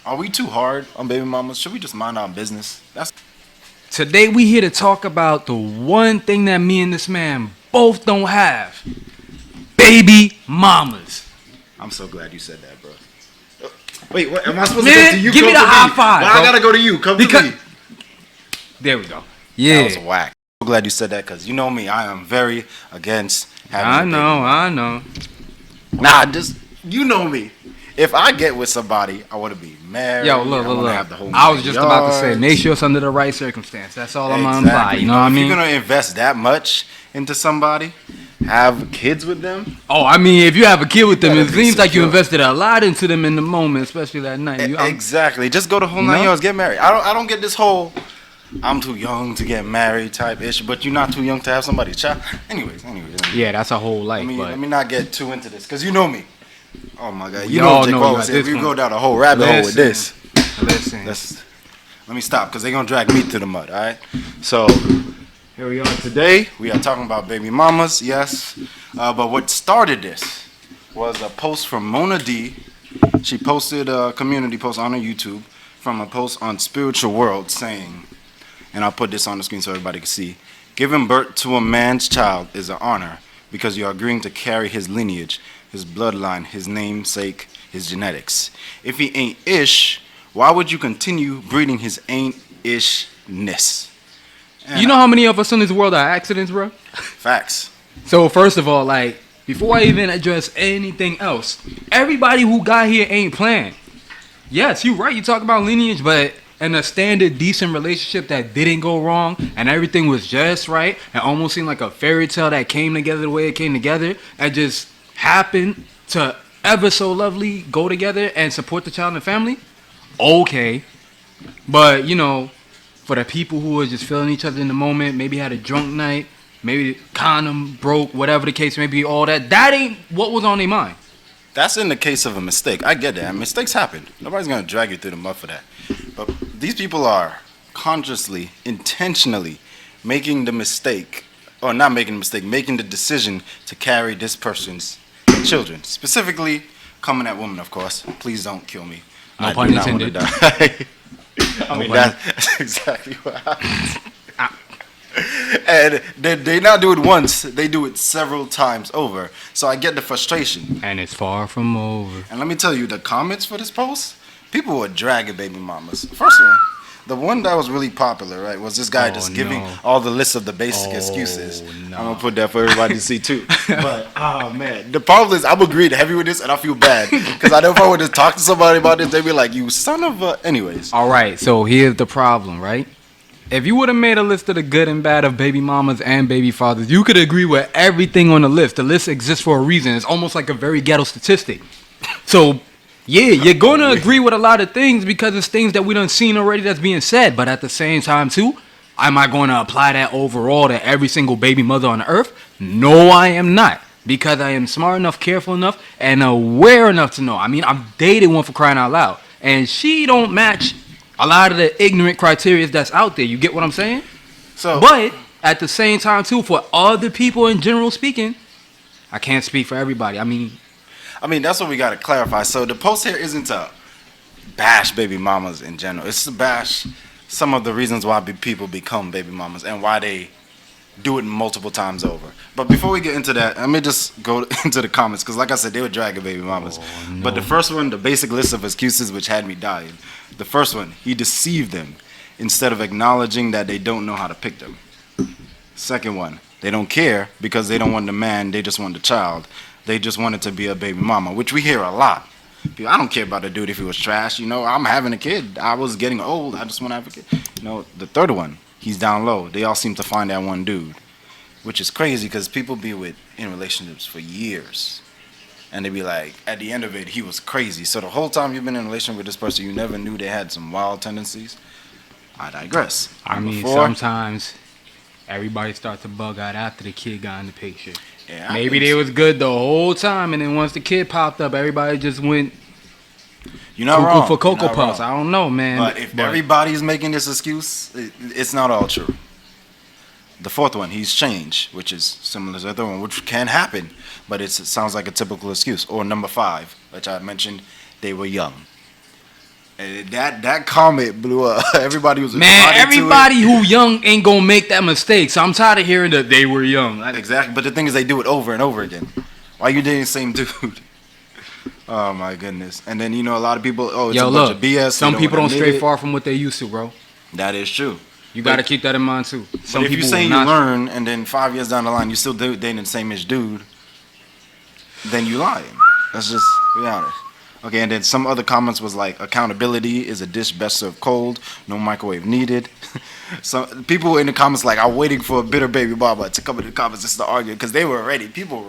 Are we too hard on baby mamas? Should we just mind our business? Today we here to talk about the one thing that me and this man both don't have. Baby mamas. I'm so glad you said that, bro. Wait, what? Am I supposed Man, to come to you? give me the high five, Why bro. I gotta go to you? Come to me. There we go. That Yeah. was whack. So glad you said that because you know me. I am very against having. I know. Nah, just you know me. If I get with somebody, I want to be married. Yo, look. Have the whole I was just about to say, yards. make sure it's under the right circumstance. That's all I'm gonna imply. You know what I mean? If you're gonna invest that much into somebody, have kids with them. Oh, I mean, if you have a kid with them, You it gotta be seems like you secure. invested a lot into them in the moment, especially that night. Exactly. Just go the whole You 9 know? yards. Get married. I don't get this whole I'm too young to get married type ish, but you're not too young to have somebody's child. Anyways. Yeah, that's a whole life. Let me not get too into this because you know me. Oh my God, We you know all what Jake know Paul you was at saying. this We go point. down a whole rabbit hole with this. Listen. Let me stop because they're gonna drag me through the mud. All right. So here we are today. We are talking about baby mamas. Yes. But what started this was a post from Mona D. She posted a community post on her YouTube from a post on Spiritual World saying, and I'll put this on the screen so everybody can see, giving birth to a man's child is an honor because you are agreeing to carry his lineage, his bloodline, his namesake, his genetics. If he ain't ish, why would you continue breeding his ain't ishness? You know how many of us in this world are accidents, bro? Facts. So first of all, like, before I even address anything else, everybody who got here ain't planned. Yes, you're right. You talk about lineage, but in a standard, decent relationship that didn't go wrong and everything was just right and almost seemed like a fairy tale that came together the way it came together and just happened to ever so lovely go together and support the child and the family. Okay. But, you know, for the people who are just feeling each other in the moment, maybe had a drunk night, maybe condom broke, whatever the case may be, all that ain't what was on their mind. That's in the case of a mistake. I get that. Mistakes happen. Nobody's going to drag you through the mud for that. But these people are consciously, intentionally making the mistake, or not making the mistake, making the decision to carry this person's children. Specifically, coming at women, of course. Please don't kill me. No I pun do not wanna intended. die. I mean, that's exactly what happens. And they not do it once, they do it several times over. So I get the frustration. And it's far from over. And let me tell you, the comments for this post, people were dragging baby mamas. First one, the one that was really popular, right, was this guy just giving all the list of the basic excuses. No. I'm gonna put that for everybody to see too. But oh man, the problem is I'm agreeing heavy with this, and I feel bad because I know if I would just talk to somebody about this, they'd be like, "You son of a." Anyways. All right, so here's the problem, right? If you would have made a list of the good and bad of baby mamas and baby fathers, you could agree with everything on the list. The list exists for a reason. It's almost like a very ghetto statistic. So, yeah, you're going to agree with a lot of things because it's things that we done seen already that's being said. But at the same time, too, am I going to apply that overall to every single baby mother on earth? No, I am not. Because I am smart enough, careful enough, and aware enough to know. I mean, I've dated one for crying out loud. And she don't match a lot of the ignorant criteria that's out there. You get what I'm saying? So, But at the same time, too, for other people in general speaking, I can't speak for everybody. I mean, that's what we gotta clarify. So the post here isn't to bash baby mamas in general. It's to bash some of the reasons why people become baby mamas and why they do it multiple times over. But before we get into that, let me just go into the comments because, like I said, they were dragging baby mamas. no. But the first one, the basic list of excuses, which had me dying. The first one, he deceived them instead of acknowledging that they don't know how to pick them. Second one, they don't care because they don't want the man, they just want the child. They just want it to be a baby mama, which we hear a lot. I don't care about the dude if he was trash. You know, I'm having a kid. I was getting old. I just want to have a kid. You know, the third one, he's down low. They all seem to find that one dude, which is crazy because people be in relationships for years. And they be like, at the end of it, he was crazy. So the whole time you've been in a relationship with this person, you never knew they had some wild tendencies. I digress. I mean, sometimes everybody starts to bug out after the kid got in the picture. Yeah, Maybe they was good the whole time, and then once the kid popped up, everybody just went You're not cuckoo wrong. for Cocoa You're not Puffs. wrong. I don't know, man. But if everybody's making this excuse, it's not all true. The fourth one, he's changed, which is similar to the other one, which can happen, but it sounds like a typical excuse. Or number 5, which I mentioned, they were young. And that comment blew up. Everybody was Man, responding everybody to it. who young ain't gonna make that mistake. So I'm tired of hearing that they were young. Exactly. But the thing is, they do it over and over again. Why you dating the same dude? Oh my goodness. And then a lot of people. Oh, it's a bunch of BS. Some people don't stray far from what they used to, bro. That is true. You got to keep that in mind too. Some people. If you're saying you learn, and then 5 years down the line you still dating the same-ish dude, then you lying. Let's just be honest. Okay, and then some other comments was like, accountability is a dish best served cold, no microwave needed. Some people in the comments like, I'm waiting for a bitter baby mama to come in the comments just to argue, because people were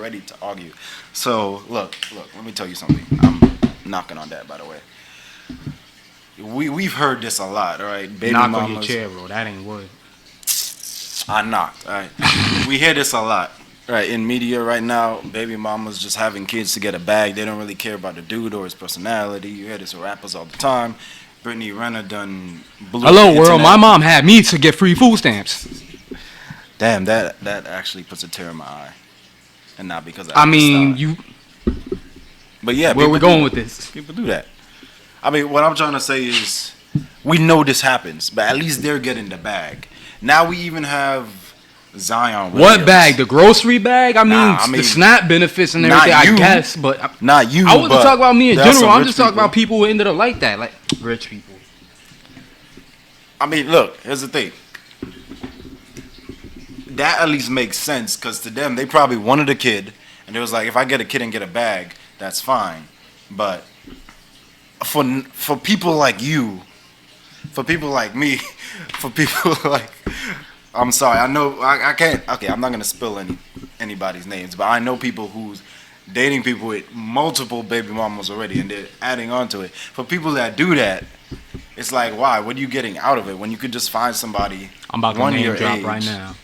ready to argue. So, look, let me tell you something. I'm knocking on that, by the way. We've heard this a lot, all right? Baby knock mamas. On your chair, bro. That ain't wood. I knocked, all right? We hear this a lot. Right, in media right now, baby mamas just having kids to get a bag. They don't really care about the dude or his personality. You hear this with rappers all the time. Brittany Renner done blew Hello, the world. internet. My mom had me to get free food stamps. Damn, that actually puts a tear in my eye. And not because I mean, But yeah, where we going with this? People do that. I mean, what I'm trying to say is, we know this happens, but at least they're getting the bag. Now we even have Zion Williams. What bag? The grocery bag? I mean the SNAP benefits and everything, I guess. But not you. I wasn't talking about me in general. I'm just talking people. about people who ended up like that, like rich people. I mean, look. Here's the thing. That at least makes sense, because to them, they probably wanted a kid, and it was like, if I get a kid and get a bag, that's fine. But for people like you, for people like me, for people like, I'm sorry, I know I can't. Okay, I'm not gonna spill anybody's names, but I know people who's dating people with multiple baby mamas already, and they're adding on to it. For people that do that, it's like, why? What are you getting out of it when you could just find somebody? I'm about to name drop right now.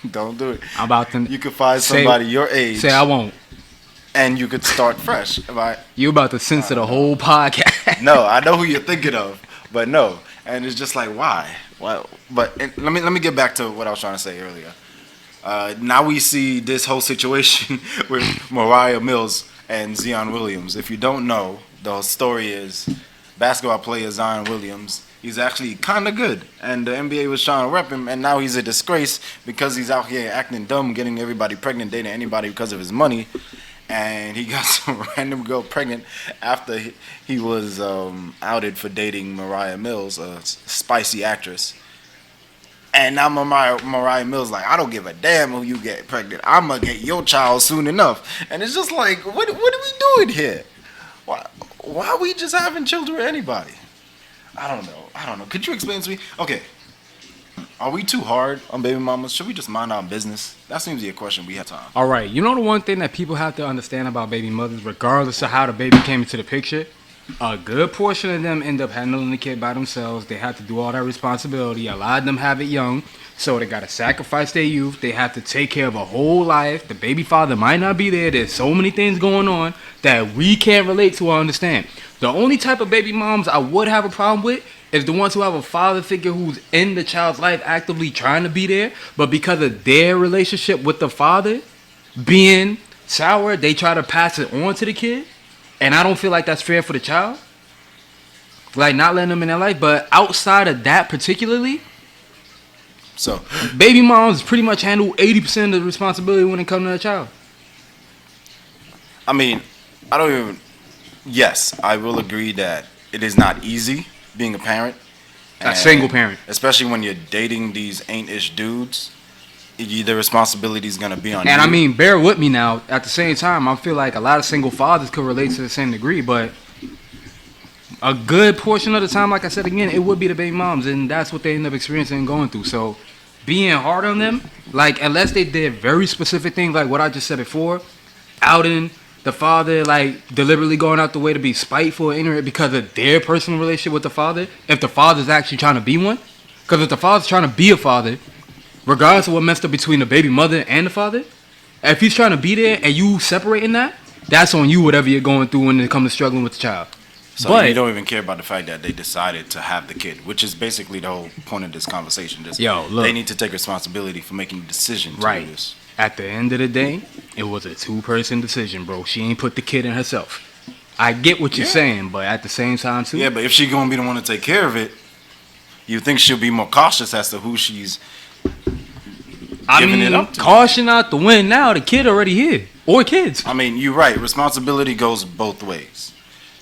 Don't do it. I'm about to. You could find somebody your age. Say I won't. And you could start fresh. Right? You about to censor the whole podcast. No, I know who you're thinking of, but no. And it's just like, why? Well, but let me get back to what I was trying to say earlier. Now we see this whole situation with Mariah Mills and Zion Williams. If you don't know, the story is basketball player Zion Williams. He's actually kind of good, and the NBA was trying to rep him, and now he's a disgrace because he's out here acting dumb, getting everybody pregnant, dating anybody because of his money. And he got some random girl pregnant after he was outed for dating Mariah Mills, a spicy actress. And now Mariah Mills like, I don't give a damn who you get pregnant. I'm going to get your child soon enough. And it's just like, what are we doing here? Why are we just having children with anybody? I don't know. Could you explain to me? Okay. Are we too hard on baby mamas? Should we just mind our business? That seems to be a question we have time. All right. You know the one thing that people have to understand about baby mothers, regardless of how the baby came into the picture, a good portion of them end up handling the kid by themselves. They have to do all that responsibility. A lot of them have it young, so they got to sacrifice their youth. They have to take care of a whole life. The baby father might not be there. There's so many things going on that we can't relate to or understand. The only type of baby moms I would have a problem with is the ones who have a father figure who's in the child's life actively trying to be there, but because of their relationship with the father being sour, they try to pass it on to the kid. And I don't feel like that's fair for the child. Like, not letting them in their life. But outside of that particularly, so baby moms pretty much handle 80% of the responsibility when it comes to their child. I mean, yes, I will agree that it is not easy being a parent. A single parent. Especially when you're dating these ain't-ish dudes. The responsibility is going to be on you. And I mean, bear with me now. At the same time, I feel like a lot of single fathers could relate to the same degree, but a good portion of the time, like I said again, it would be the baby moms, and that's what they end up experiencing and going through. So being hard on them, like, unless they did very specific things like what I just said before, outing the father, like deliberately going out the way to be spiteful or ignorant because of their personal relationship with the father, if the father's actually trying to be one. Because if the father's trying to be a father, regardless of what messed up between the baby mother and the father, if he's trying to be there and you separating that, that's on you, whatever you're going through when it comes to struggling with the child. So but you don't even care about the fact that they decided to have the kid, which is basically the whole point of this conversation. Look, they need to take responsibility for making the decision to do this. At the end of the day, it was a 2-person decision, bro. She ain't put the kid in herself. I get what you're Yeah. saying, but at the same time too. Yeah, but if she's gonna be the one to take care of it, you think she'll be more cautious as to who she's I giving mean, it up to. caution out the wind now. The kid already here, or kids. I mean, you're right. Responsibility goes both ways.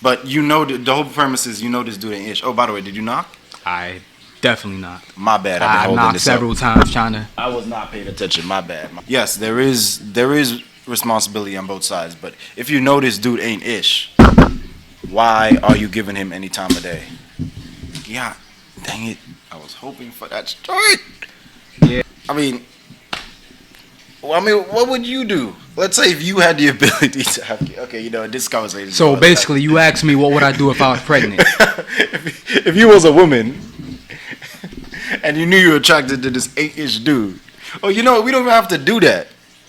But you know, the whole premise is you know this dude ain't ish. Oh, by the way, did you knock? I definitely not. My bad. I've been I holding knocked this several up. times trying to. I was not paying attention. My bad. Yes, there is responsibility on both sides. But if you know this dude ain't ish, why are you giving him any time of day? Yeah, dang it. I was hoping for that straight. Yeah. I mean, what would you do? Let's say if you had the ability to have kids. Okay, you know, this conversation. is So going basically, you asked me what would I do if I was pregnant. if you was a woman and you knew you were attracted to this 8-ish dude, oh, you know, we don't even have to do that.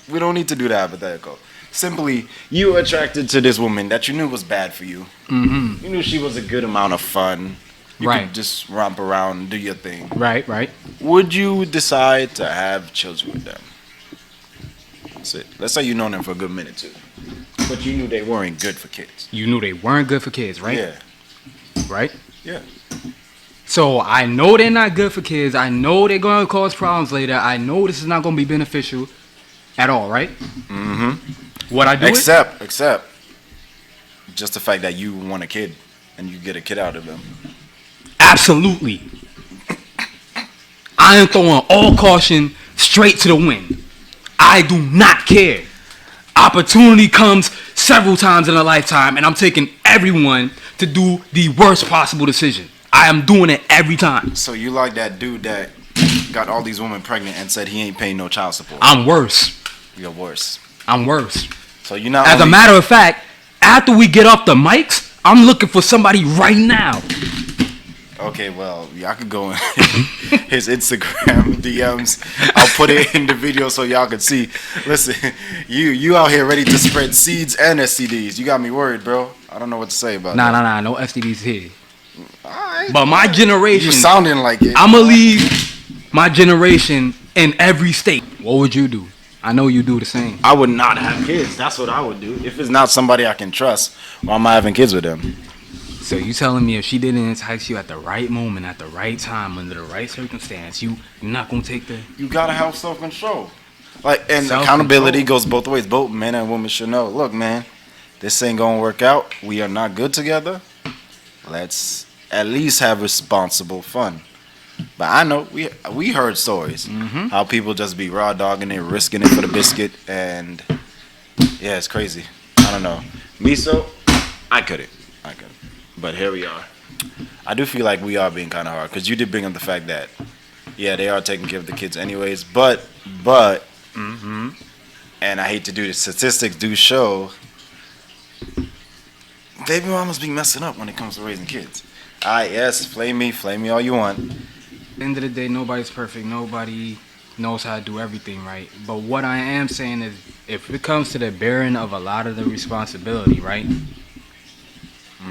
We don't need to do that hypothetical. Simply, you were attracted to this woman that you knew was bad for you. Mm-hmm. You knew she was a good amount of fun. You Right. could just romp around and do your thing. Right. Would you decide to have children with them? That's it. Let's say you known them for a good minute too, but you knew they weren't good for kids. You knew they weren't good for kids, right? Yeah. Right. Yeah. So I know they're not good for kids. I know they're going to cause problems later. I know this is not going to be beneficial at all, right? Mm-hmm. What I do? Except just the fact that you want a kid and you get a kid out of them. Absolutely. I am throwing all caution straight to the wind. I do not care. Opportunity comes several times in a lifetime, and I'm taking everyone to do the worst possible decision. I am doing it every time. So you like that dude that got all these women pregnant and said he ain't paying no child support? I'm worse. You're worse. I'm worse. So you're not. As a matter of fact, after we get off the mics, I'm looking for somebody right now. Okay, well, y'all could go in his Instagram DMs. I'll put it in the video so y'all can see. Listen, you out here ready to spread seeds and STDs. You got me worried, bro. I don't know what to say about that. Nah. No STDs here. All right. But my generation, You sounding like it. I'ma leave my generation in every state. What would you do? I know you do the same. I would not have kids. That's what I would do. If it's not somebody I can trust, why am I having kids with them? So you telling me if she didn't entice you at the right moment, at the right time, under the right circumstance, you're not gonna take the... You gotta have self-control. Like, and Self-control. accountability goes both ways. Both men and women should know. Look, man, this ain't gonna work out. We are not good together. Let's at least have responsible fun. But I know we heard stories how people just be raw dogging it, risking it for the biscuit, and yeah, it's crazy. I don't know. Me, so I couldn't. But here we are. I do feel like we are being kind of hard because you did bring up the fact that yeah, they are taking care of the kids anyways. But and I hate to do this, statistics do show baby mamas be messing up when it comes to raising kids. Alright, yes, flame me all you want. At the end of the day, nobody's perfect. Nobody knows how to do everything right. But what I am saying is, if it comes to the bearing of a lot of the responsibility, right?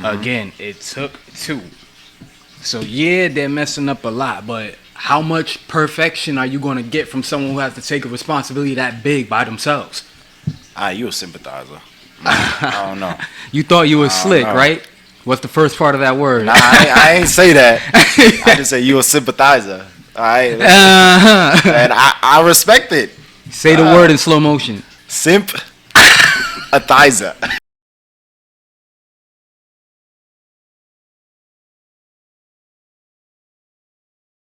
Again, it took two. So yeah, they're messing up a lot, but how much perfection are you going to get from someone who has to take a responsibility that big by themselves? You a sympathizer. I don't know. You thought you was slick, know. right? What's the first part of that word? Nah, I ain't say that. I just say you a sympathizer. Alright. Uh-huh. And I respect it. Say the word in slow motion. Simp. A thizer.